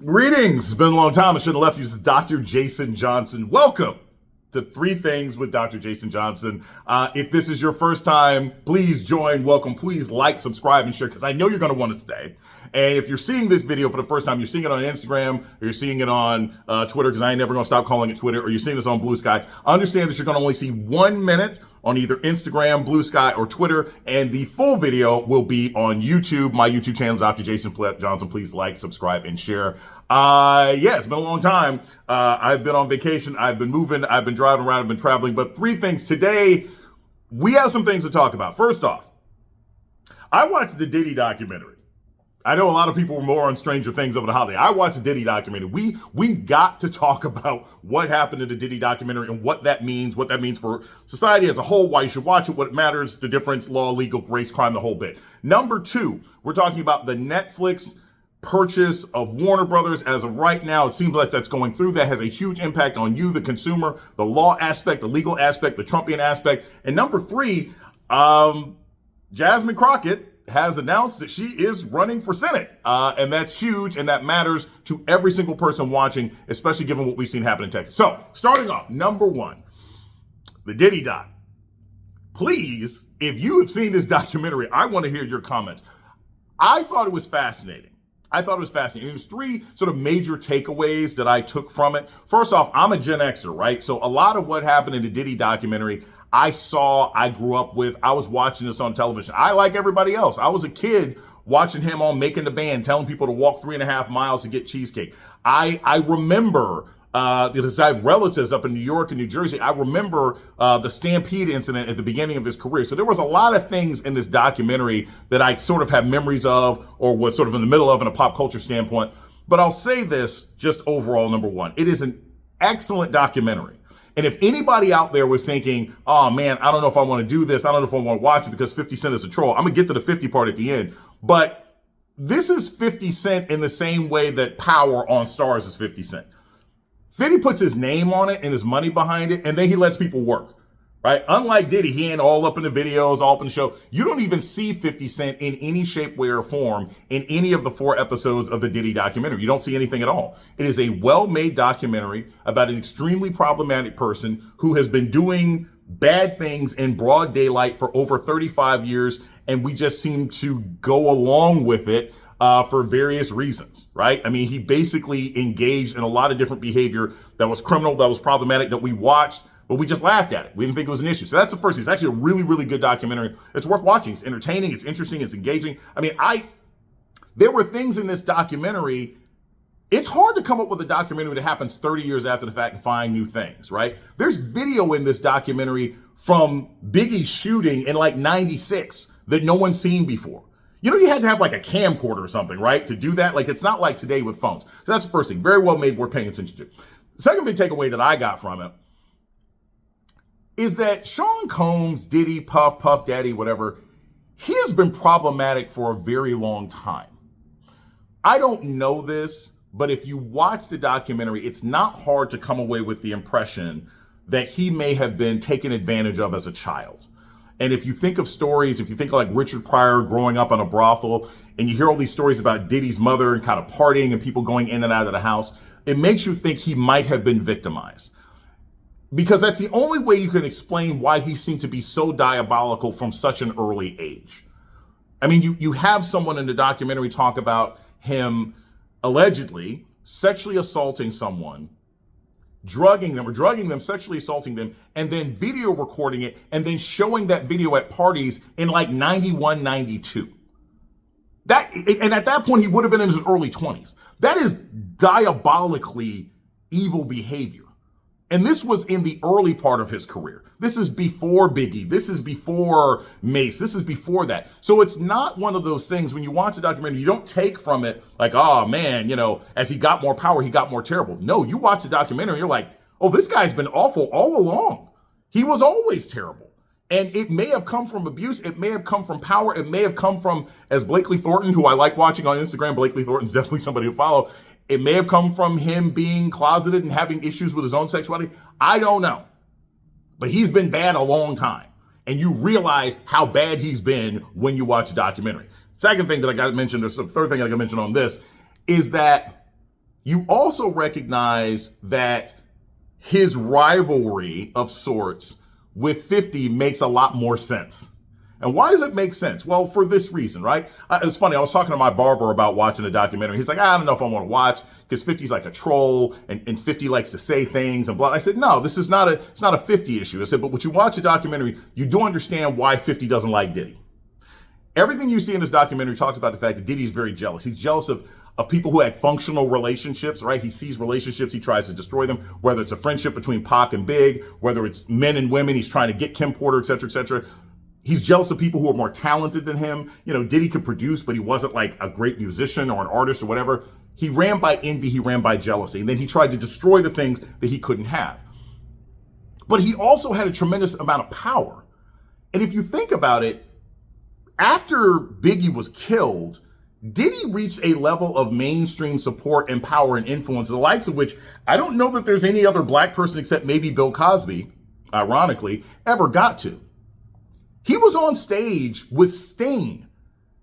Greetings. It's been a long time. I should have left you. This is Dr. Jason Johnson. Welcome to Three Things with Dr. Jason Johnson. If this is your first time, please join. Welcome. Please like, subscribe, and share because I know you're going to want to stay. And if you're seeing this video for the first time, you're seeing it on Instagram, or you're seeing it on Twitter, because I ain't never going to stop calling it Twitter, or you're seeing this on Blue Sky, understand that you're going to only see 1 minute on either Instagram, Blue Sky, or Twitter, and the full video will be on YouTube. My YouTube channel is Dr. Jason Johnson. Please like, subscribe, and share. It's been a long time. I've been on vacation. I've been moving. I've been driving around. I've been traveling. But three things today. We have some things to talk about. First off, I watched the Diddy documentary. I know a lot of people were more on Stranger Things over the holiday. I watched the Diddy documentary. We've got to talk about what happened in the Diddy documentary and what that means for society as a whole, why you should watch it, what matters, the difference, law, legal, race, crime, the whole bit. Number two, we're talking about the Netflix purchase of Warner Brothers. As of right now, it seems like that's going through. That has a huge impact on you, the consumer, the law aspect, the legal aspect, the Trumpian aspect. And number three, Jasmine Crockett has announced that she is running for Senate. And that's huge, and that matters to every single person watching, especially given what we've seen happen in Texas. So, starting off, number one, the Diddy doc. Please, if you have seen this documentary, I want to hear your comments. I thought it was fascinating. There's three sort of major takeaways that I took from it. First off, I'm a Gen Xer, right? So a lot of what happened in the Diddy documentary, I grew up with. I was watching this on television. I, like everybody else, I was a kid watching him on Making the Band, telling people to walk 3.5 miles to get cheesecake. I remember, because I have relatives up in New York and New Jersey, I remember the Stampede incident at the beginning of his career. So there was a lot of things in this documentary that I sort of have memories of or was sort of in the middle of in a pop culture standpoint. But I'll say this just overall, number one, it is an excellent documentary. And if anybody out there was thinking, oh man, I don't know if I want to do this, I don't know if I want to watch it because 50 Cent is a troll, I'm going to get to the 50 part at the end. But this is 50 Cent in the same way that Power on Stars is 50 Cent. 50 puts his name on it and his money behind it, and then he lets people work, right? Unlike Diddy, he ain't all up in the videos, all up in the show. You don't even see 50 Cent in any shape, way, or form in any of the 4 episodes of the Diddy documentary. You don't see anything at all. It is a well-made documentary about an extremely problematic person who has been doing bad things in broad daylight for over 35 years, and we just seem to go along with it for various reasons, right? I mean, he basically engaged in a lot of different behavior that was criminal, that was problematic, that we watched, but we just laughed at it. We didn't think it was an issue. So that's the first thing. It's actually a really, really good documentary. It's worth watching. It's entertaining. It's interesting. It's engaging. I mean, there were things in this documentary. It's hard to come up with a documentary that happens 30 years after the fact and find new things, right? There's video in this documentary from Biggie's shooting in like 96 that no one's seen before. You know, you had to have like a camcorder or something, right, to do that. Like, it's not like today with phones. So that's the first thing. Very well made, worth paying attention to. The second big takeaway that I got from it is that Sean Combs, Diddy, Puff Daddy, whatever, he has been problematic for a very long time. I don't know this, but if you watch the documentary, it's not hard to come away with the impression that he may have been taken advantage of as a child. And if you think of stories, if you think of like Richard Pryor growing up in a brothel, and you hear all these stories about Diddy's mother and kind of partying and people going in and out of the house, it makes you think he might have been victimized. Because that's the only way you can explain why he seemed to be so diabolical from such an early age. I mean, you have someone in the documentary talk about him allegedly sexually assaulting someone, drugging them, sexually assaulting them, and then video recording it, and then showing that video at parties in like 91, 92. And at that point, he would have been in his early 20s. That is diabolically evil behavior. And this was in the early part of his career. This is before Biggie. This is before Mace. This is before that. So it's not one of those things when you watch the documentary, you don't take from it like, oh man, you know, as he got more power, he got more terrible. No, you watch the documentary, you're like, oh, this guy's been awful all along. He was always terrible. And it may have come from abuse. It may have come from power. It may have come from, as Blakely Thornton, who I like watching on Instagram, Blakely Thornton's definitely somebody to follow. It may have come from him being closeted and having issues with his own sexuality. I don't know. But he's been bad a long time. And you realize how bad he's been when you watch the documentary. Second thing that I got to mention, or the third thing I got to mention on this, is that you also recognize that his rivalry of sorts with 50 makes a lot more sense. And why does it make sense? Well, for this reason, right? It's funny. I was talking to my barber about watching a documentary. He's like, I don't know if I want to watch because 50's like a troll and 50 likes to say things and blah. I said, no, this is not it's not a 50 issue. I said, but when you watch a documentary, you do understand why 50 doesn't like Diddy. Everything you see in this documentary talks about the fact that Diddy is very jealous. He's jealous of people who had functional relationships, right? He sees relationships, he tries to destroy them, whether it's a friendship between Pac and Big, whether it's men and women, he's trying to get Kim Porter, et cetera, et cetera. He's jealous of people who are more talented than him. You know, Diddy could produce, but he wasn't like a great musician or an artist or whatever. He ran by envy, he ran by jealousy, and then he tried to destroy the things that he couldn't have. But he also had a tremendous amount of power. And if you think about it, after Biggie was killed, Diddy reached a level of mainstream support and power and influence, the likes of which I don't know that there's any other black person except maybe Bill Cosby, ironically, ever got to. He was on stage with Sting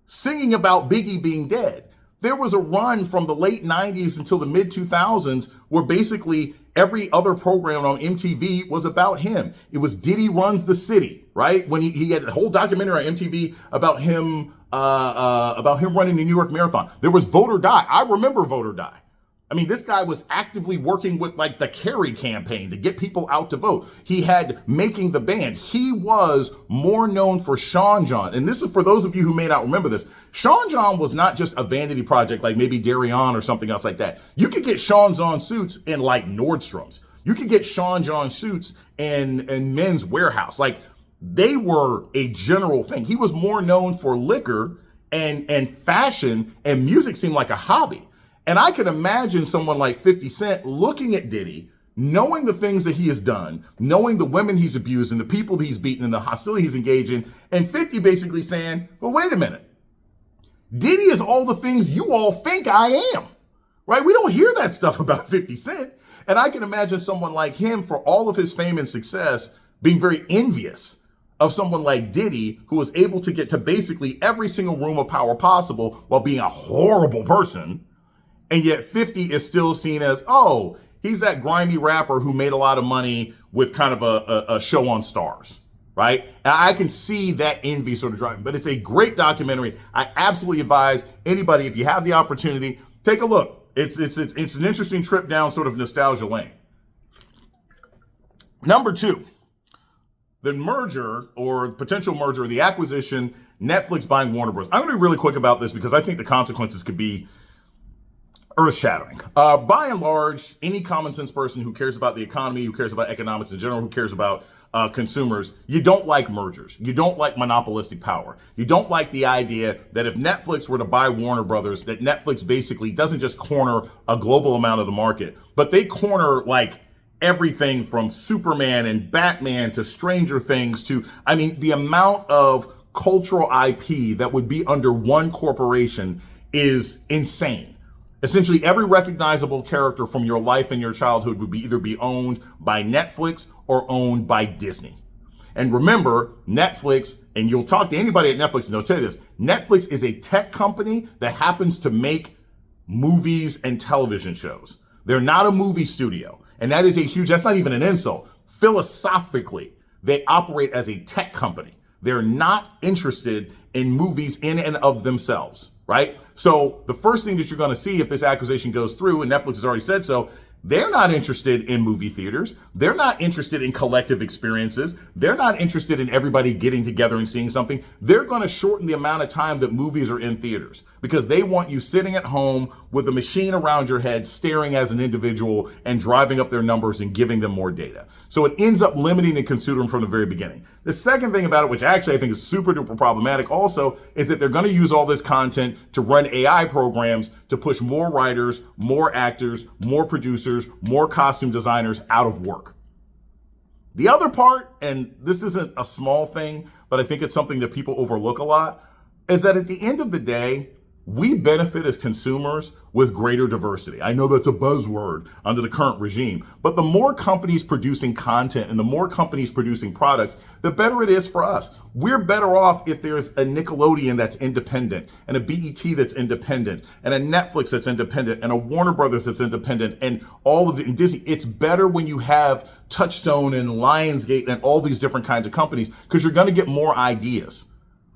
singing about Biggie being dead. There was a run from the late 90s until the mid 2000s where basically every other program on MTV was about him. It was Diddy Runs the City, right? When he had a whole documentary on MTV about him running the New York Marathon. There was Vote or Die. I remember Vote or Die. I mean, this guy was actively working with like the Kerry campaign to get people out to vote. He had Making the Band. He was more known for Sean John. And this is for those of you who may not remember this. Sean John was not just a vanity project like maybe Darion or something else like that. You could get Sean John suits in like Nordstrom's. You could get Sean John suits in Men's Warehouse. Like they were a general thing. He was more known for liquor and fashion, and music seemed like a hobby. And I can imagine someone like 50 Cent looking at Diddy, knowing the things that he has done, knowing the women he's abused and the people that he's beaten and the hostility he's engaged in, and 50 basically saying, well, wait a minute. Diddy is all the things you all think I am, right? We don't hear that stuff about 50 Cent. And I can imagine someone like him, for all of his fame and success, being very envious of someone like Diddy, who was able to get to basically every single room of power possible while being a horrible person. And yet 50 is still seen as, oh, he's that grimy rapper who made a lot of money with kind of a show on Stars, right? And I can see that envy sort of driving, but it's a great documentary. I absolutely advise anybody, if you have the opportunity, take a look. It's an interesting trip down sort of nostalgia lane. Number two, the merger or potential merger, the acquisition, Netflix buying Warner Bros. I'm going to be really quick about this because I think the consequences could be earth-shattering. By and large, any common sense person who cares about the economy, who cares about economics in general, who cares about consumers, you don't like mergers. You don't like monopolistic power. You don't like the idea that if Netflix were to buy Warner Brothers, that Netflix basically doesn't just corner a global amount of the market, but they corner like everything from Superman and Batman to Stranger Things to, I mean, the amount of cultural IP that would be under one corporation is insane. Essentially, every recognizable character from your life and your childhood would either be owned by Netflix or owned by Disney. And remember, Netflix, and you'll talk to anybody at Netflix and they'll tell you this, Netflix is a tech company that happens to make movies and television shows. They're not a movie studio. And that is that's not even an insult. Philosophically, they operate as a tech company. They're not interested in movies in and of themselves, right? So the first thing that you're going to see if this acquisition goes through, and Netflix has already said so, they're not interested in movie theaters. They're not interested in collective experiences. They're not interested in everybody getting together and seeing something. They're going to shorten the amount of time that movies are in theaters because they want you sitting at home with a machine around your head, staring as an individual and driving up their numbers and giving them more data. So it ends up limiting the consumer from the very beginning. The second thing about it, which actually I think is super duper problematic also, is that they're going to use all this content to run AI programs to push more writers, more actors, more producers, more costume designers out of work. The other part, and this isn't a small thing, but I think it's something that people overlook a lot, is that at the end of the day, we benefit as consumers with greater diversity. I know that's a buzzword under the current regime, but the more companies producing content and the more companies producing products, the better it is for us. We're better off if there's a Nickelodeon that's independent and a BET that's independent and a Netflix that's independent and a Warner Brothers that's independent and all of the and Disney. It's better when you have Touchstone and Lionsgate and all these different kinds of companies because you're going to get more ideas.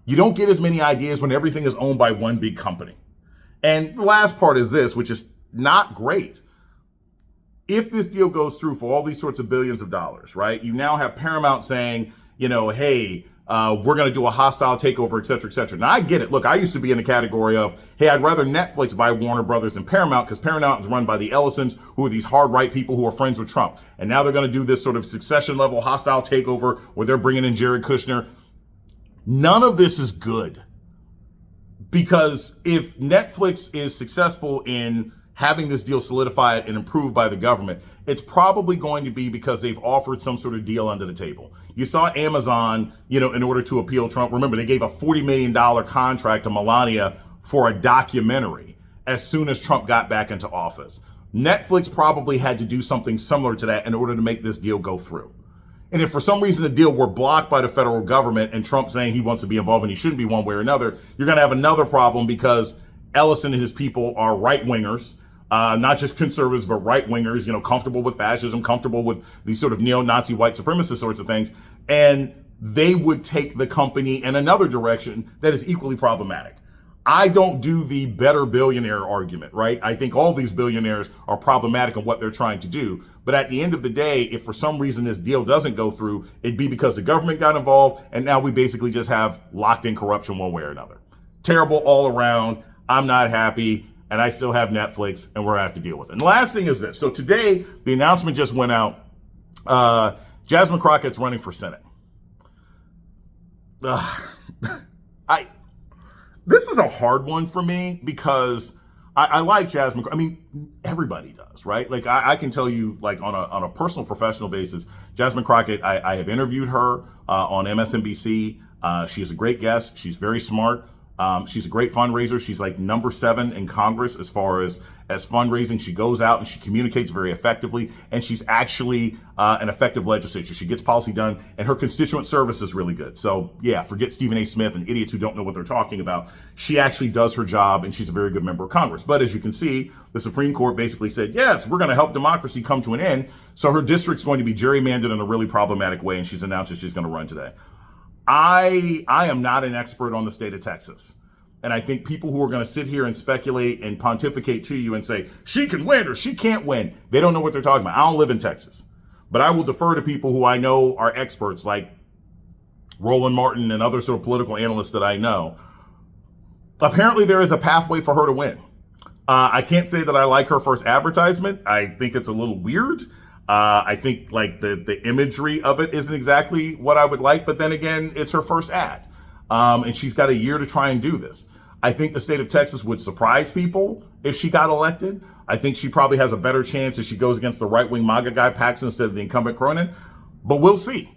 You don't get as many ideas when everything is owned by one big company. And the last part is this, which is not great. If this deal goes through for all these sorts of billions of dollars, right? You now have Paramount saying, hey, we're going to do a hostile takeover, et cetera, et cetera. Now, I get it. Look, I used to be in the category of, hey, I'd rather Netflix buy Warner Brothers than Paramount because Paramount is run by the Ellisons, who are these hard right people who are friends with Trump. And now they're going to do this sort of succession level hostile takeover where they're bringing in Jared Kushner. None of this is good, because if Netflix is successful in having this deal solidified and approved by the government, it's probably going to be because they've offered some sort of deal under the table. You saw Amazon, in order to appeal Trump. Remember, they gave a $40 million contract to Melania for a documentary as soon as Trump got back into office. Netflix probably had to do something similar to that in order to make this deal go through. And if for some reason the deal were blocked by the federal government and Trump saying he wants to be involved and he shouldn't be one way or another, you're going to have another problem because Ellison and his people are right-wingers, not just conservatives, but right-wingers, comfortable with fascism, comfortable with these sort of neo-Nazi white supremacist sorts of things. And they would take the company in another direction that is equally problematic. I don't do the better billionaire argument, right? I think all these billionaires are problematic in what they're trying to do. But at the end of the day, if for some reason this deal doesn't go through, it'd be because the government got involved and now we basically just have locked in corruption one way or another. Terrible all around. I'm not happy. And I still have Netflix and we're going to have to deal with it. And the last thing is this. So today, the announcement just went out. Jasmine Crockett's running for Senate. This is a hard one for me because I like Jasmine. I mean, everybody does, right? Like I can tell you, like on a personal, professional basis, Jasmine Crockett, I have interviewed her on MSNBC. She is a great guest. She's very smart. She's a great fundraiser. She's like number 7 in Congress as far as fundraising. She goes out and she communicates very effectively, and she's actually an effective legislator. She gets policy done, and her constituent service is really good. So yeah, forget Stephen A. Smith and idiots who don't know what they're talking about. She actually does her job, and she's a very good member of Congress. But as you can see, the Supreme Court basically said, yes, we're going to help democracy come to an end. So her district's going to be gerrymandered in a really problematic way, and she's announced that she's going to run today. I am not an expert on the state of Texas. And I think people who are going to sit here and speculate and pontificate to you and say, she can win or she can't win, they don't know what they're talking about. I don't live in Texas. But I will defer to people who I know are experts like Roland Martin and other sort of political analysts that I know. Apparently there is a pathway for her to win. I can't say that I like her first advertisement. I think it's a little weird. I think like the imagery of it isn't exactly what I would like. But then again, it's her first ad. And she's got a year to try and do this. I think the state of Texas would surprise people if she got elected. I think she probably has a better chance if she goes against the right-wing MAGA guy, Paxton, instead of the incumbent Cronin. But we'll see.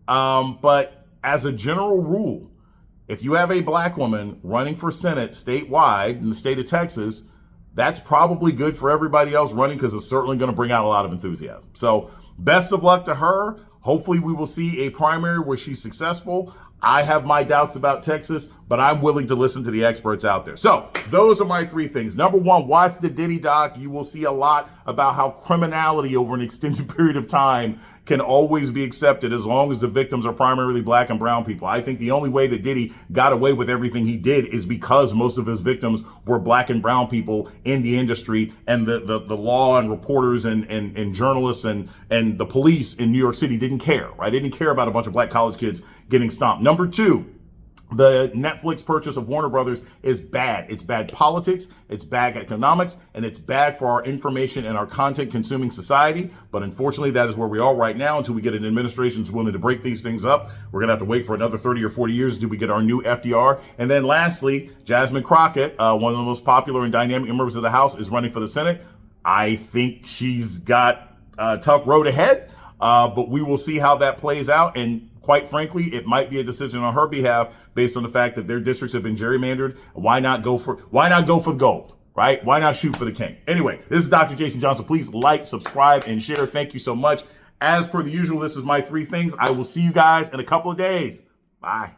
But as a general rule, if you have a black woman running for Senate statewide in the state of Texas, that's probably good for everybody else running because it's certainly going to bring out a lot of enthusiasm. So best of luck to her. Hopefully we will see a primary where she's successful. I have my doubts about Texas, but I'm willing to listen to the experts out there. So those are my 3 things. Number 1, watch the Diddy doc. You will see a lot about how criminality over an extended period of time can always be accepted as long as the victims are primarily black and brown people. I think the only way that Diddy got away with everything he did is because most of his victims were black and brown people in the industry, and the law and reporters and journalists and the police in New York City didn't care, right? They didn't care about a bunch of black college kids getting stomped. Number 2, the Netflix purchase of Warner Brothers is bad. It's bad politics, it's bad economics, and it's bad for our information and our content consuming society. But unfortunately, that is where we are right now until we get an administration that's willing to break these things up. We're going to have to wait for another 30 or 40 years until we get our new FDR. And then lastly, Jasmine Crockett, one of the most popular and dynamic members of the House, is running for the Senate. I think she's got a tough road ahead, but we will see how that plays out. And quite frankly, it might be a decision on her behalf based on the fact that their districts have been gerrymandered. Why not go for the gold, right? Why not shoot for the king? Anyway, this is Dr. Jason Johnson. Please like, subscribe, and share. Thank you so much. As per the usual, this is my 3 things. I will see you guys in a couple of days. Bye.